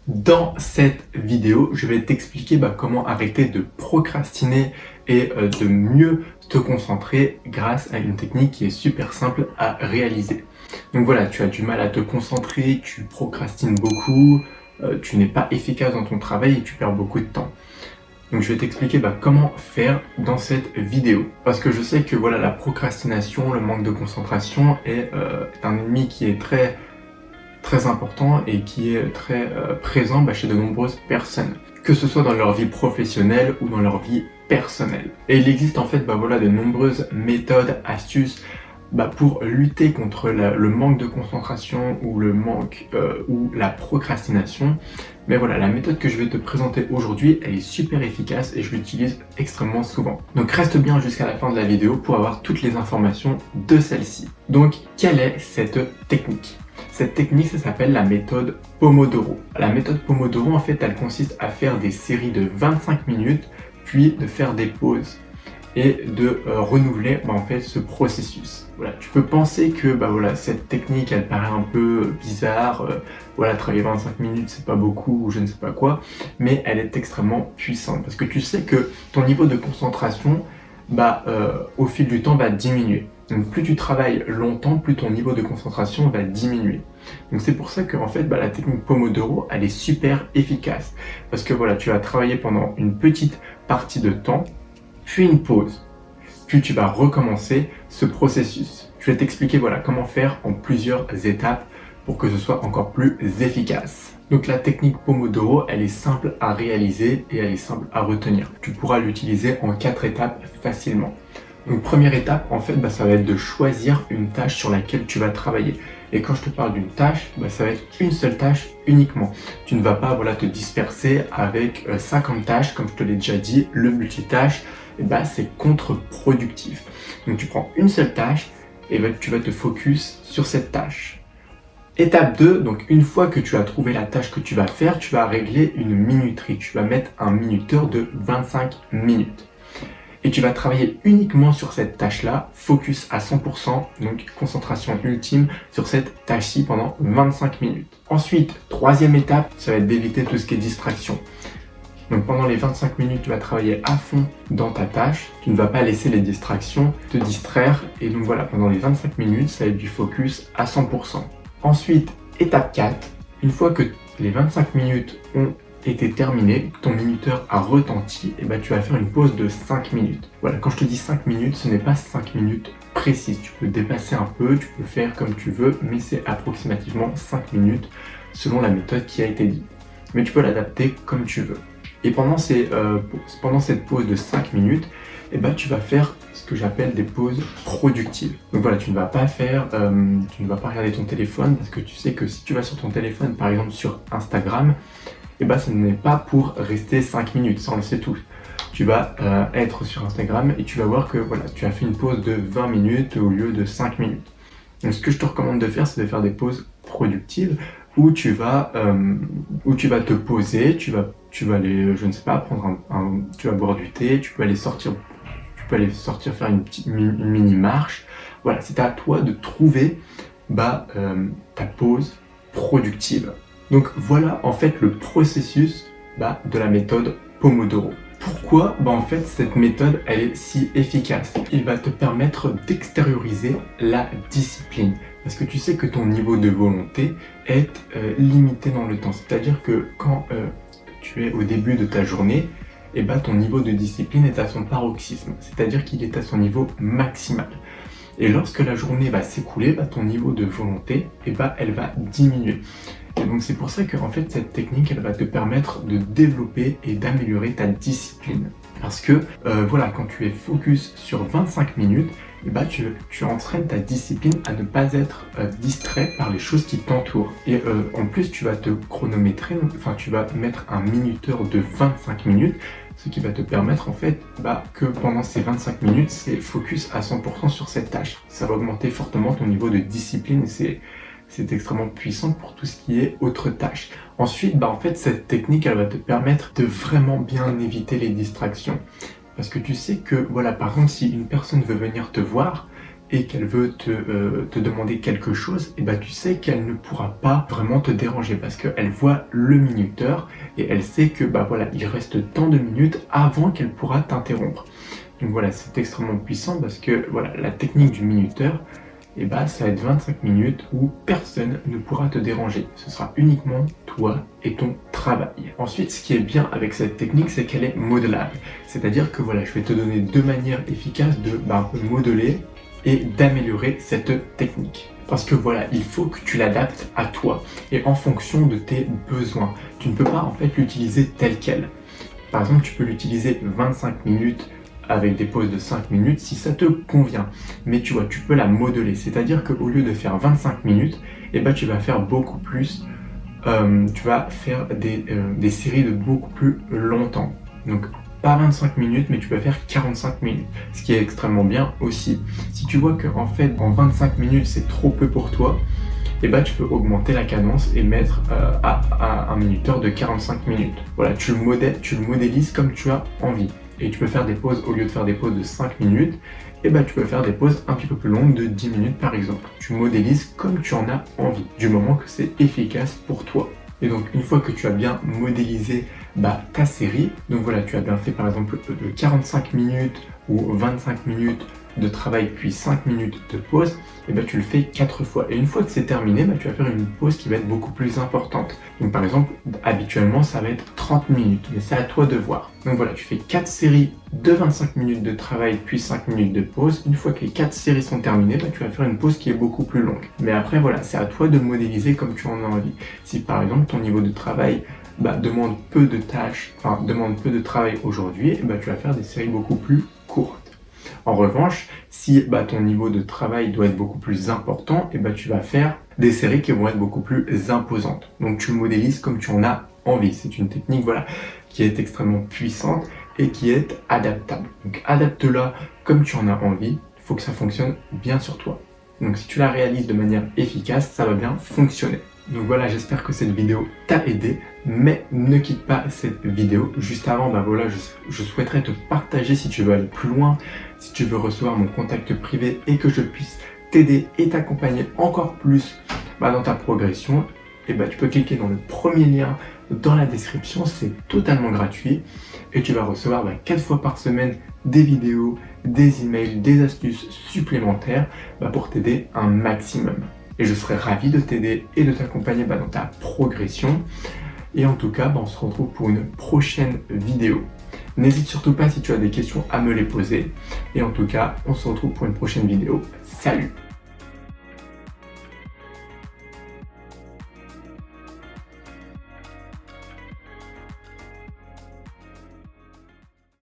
Dans cette vidéo, je vais t'expliquer comment arrêter de procrastiner et de mieux te concentrer grâce à une technique qui est super simple à réaliser. Donc voilà, tu as du mal à te concentrer, tu procrastines beaucoup, tu n'es pas efficace dans ton travail et tu perds beaucoup de temps. Donc je vais t'expliquer comment faire dans cette vidéo. Parce que je sais que voilà, la procrastination, le manque de concentration est un ennemi qui est très important et qui est très présent chez de nombreuses personnes, que ce soit dans leur vie professionnelle ou dans leur vie personnelle. Et il existe en fait de nombreuses méthodes, astuces pour lutter contre le manque de concentration ou le manque ou la procrastination. Mais voilà, la méthode que je vais te présenter aujourd'hui, elle est super efficace et je l'utilise extrêmement souvent. Donc reste bien jusqu'à la fin de la vidéo pour avoir toutes les informations de celle-ci. Donc quelle est cette technique ? Cette technique, ça s'appelle la méthode Pomodoro. La méthode Pomodoro, en fait, elle consiste à faire des séries de 25 minutes, puis de faire des pauses et de renouveler en fait ce processus. Voilà, tu peux penser que cette technique, elle paraît un peu bizarre, travailler 25 minutes, c'est pas beaucoup ou je ne sais pas quoi, mais elle est extrêmement puissante parce que tu sais que ton niveau de concentration au fil du temps va diminuer. Donc plus tu travailles longtemps, plus ton niveau de concentration va diminuer. Donc c'est pour ça que en fait la technique Pomodoro, elle est super efficace. Parce que voilà, tu vas travailler pendant une petite partie de temps, puis une pause. Puis tu vas recommencer ce processus. Je vais t'expliquer comment faire en plusieurs étapes pour que ce soit encore plus efficace. Donc la technique Pomodoro, elle est simple à réaliser et elle est simple à retenir. Tu pourras l'utiliser en 4 étapes facilement. Donc première étape, en fait, ça va être de choisir une tâche sur laquelle tu vas travailler. Et quand je te parle d'une tâche, ça va être une seule tâche uniquement. Tu ne vas pas te disperser avec 50 tâches, comme je te l'ai déjà dit, le multitâche, c'est contre-productif. Donc tu prends une seule tâche et tu vas te focus sur cette tâche. Étape 2, donc une fois que tu as trouvé la tâche que tu vas faire, tu vas régler une minuterie. Tu vas mettre un minuteur de 25 minutes. Et tu vas travailler uniquement sur cette tâche-là, focus à 100%, donc concentration ultime sur cette tâche-ci pendant 25 minutes. Ensuite, troisième étape, ça va être d'éviter tout ce qui est distraction. Donc pendant les 25 minutes, tu vas travailler à fond dans ta tâche, tu ne vas pas laisser les distractions te distraire, et donc voilà, pendant les 25 minutes, ça va être du focus à 100%. Ensuite, étape 4, une fois que les 25 minutes ont été terminé, ton minuteur a retenti, et tu vas faire une pause de 5 minutes. Voilà, quand je te dis 5 minutes, ce n'est pas 5 minutes précises. Tu peux dépasser un peu, tu peux faire comme tu veux, mais c'est approximativement 5 minutes selon la méthode qui a été dite. Mais tu peux l'adapter comme tu veux. Et pendant cette pause de 5 minutes, tu vas faire ce que j'appelle des pauses productives. Donc voilà, tu ne vas pas regarder ton téléphone, parce que tu sais que si tu vas sur ton téléphone, par exemple sur Instagram, ce n'est pas pour rester 5 minutes, ça on le sait tous. Tu vas être sur Instagram et tu vas voir que tu as fait une pause de 20 minutes au lieu de 5 minutes. Donc ce que je te recommande de faire, c'est de faire des pauses productives où tu vas te poser, tu vas aller, je ne sais pas, tu vas boire du thé, tu peux aller sortir faire une mini marche. Voilà, c'est à toi de trouver ta pause productive. Donc voilà en fait le processus de la méthode Pomodoro. Pourquoi en fait cette méthode elle est si efficace? Il va te permettre d'extérioriser la discipline. Parce que tu sais que ton niveau de volonté est limité dans le temps. C'est-à-dire que quand tu es au début de ta journée, ton niveau de discipline est à son paroxysme. C'est-à-dire qu'il est à son niveau maximal. Et lorsque la journée va s'écouler, ton niveau de volonté, elle va diminuer. Et donc c'est pour ça que en fait, cette technique, elle va te permettre de développer et d'améliorer ta discipline. Parce que quand tu es focus sur 25 minutes, tu entraînes ta discipline à ne pas être distrait par les choses qui t'entourent. Et en plus, tu vas te chronométrer, tu vas mettre un minuteur de 25 minutes, ce qui va te permettre en fait que pendant ces 25 minutes, c'est focus à 100% sur cette tâche. Ça va augmenter fortement ton niveau de discipline et c'est extrêmement puissant pour tout ce qui est autres tâches. Ensuite, en fait, cette technique, elle va te permettre de vraiment bien éviter les distractions. Parce que tu sais que, par exemple, si une personne veut venir te voir, et qu'elle veut te demander quelque chose, et bah tu sais qu'elle ne pourra pas vraiment te déranger parce qu'elle voit le minuteur et elle sait que bah voilà, il reste tant de minutes avant qu'elle pourra t'interrompre. Donc voilà, c'est extrêmement puissant parce que voilà, la technique du minuteur, et bah ça va être 25 minutes où personne ne pourra te déranger. Ce sera uniquement toi et ton travail. Ensuite, ce qui est bien avec cette technique, c'est qu'elle est modelable. C'est-à-dire que voilà, je vais te donner deux manières efficaces de modeler et d'améliorer cette technique. Parce que voilà, il faut que tu l'adaptes à toi et en fonction de tes besoins. Tu ne peux pas en fait l'utiliser tel quel. Par exemple, tu peux l'utiliser 25 minutes avec des pauses de 5 minutes si ça te convient. Mais tu vois, tu peux la modeler. C'est-à-dire qu'au lieu de faire 25 minutes, et bah, tu vas faire beaucoup plus, tu vas faire des séries de beaucoup plus longtemps. Donc, pas 25 minutes, mais tu peux faire 45 minutes. Ce qui est extrêmement bien aussi. Si tu vois qu'en fait, en 25 minutes, c'est trop peu pour toi, et bah, tu peux augmenter la cadence et mettre à un minuteur de 45 minutes. Voilà, tu le modélises comme tu as envie. Et tu peux faire des pauses, au lieu de faire des pauses de 5 minutes, et bah, tu peux faire des pauses un petit peu plus longues de 10 minutes par exemple. Tu modélises comme tu en as envie, du moment que c'est efficace pour toi. Et donc une fois que tu as bien modélisé ta série, donc voilà, tu as bien fait par exemple 45 minutes ou 25 minutes de travail puis 5 minutes de pause, et bah, tu le fais 4 fois. Et une fois que c'est terminé, tu vas faire une pause qui va être beaucoup plus importante. Donc par exemple, habituellement ça va être 30 minutes, mais c'est à toi de voir. Donc voilà, tu fais 4 séries de 25 minutes de travail puis 5 minutes de pause. Une fois que les 4 séries sont terminées, tu vas faire une pause qui est beaucoup plus longue. Mais après voilà, c'est à toi de modéliser comme tu en as envie. Si par exemple ton niveau de travail demande peu de tâches, demande peu de travail aujourd'hui, tu vas faire des séries beaucoup plus courtes. En revanche, si ton niveau de travail doit être beaucoup plus important, tu vas faire des séries qui vont être beaucoup plus imposantes. Donc tu modélises comme tu en as envie. C'est une technique qui est extrêmement puissante et qui est adaptable. Donc adapte-la comme tu en as envie. Il faut que ça fonctionne bien sur toi. Donc si tu la réalises de manière efficace, ça va bien fonctionner. Donc voilà, j'espère que cette vidéo t'a aidé, mais ne quitte pas cette vidéo. Juste avant, je souhaiterais te partager si tu veux aller plus loin, si tu veux recevoir mon contact privé et que je puisse t'aider et t'accompagner encore plus dans ta progression. Et tu peux cliquer dans le premier lien dans la description, c'est totalement gratuit et tu vas recevoir 4 fois par semaine des vidéos, des emails, des astuces supplémentaires pour t'aider un maximum. Et je serai ravi de t'aider et de t'accompagner dans ta progression. Et en tout cas, on se retrouve pour une prochaine vidéo. N'hésite surtout pas si tu as des questions à me les poser. Et en tout cas, on se retrouve pour une prochaine vidéo. Salut!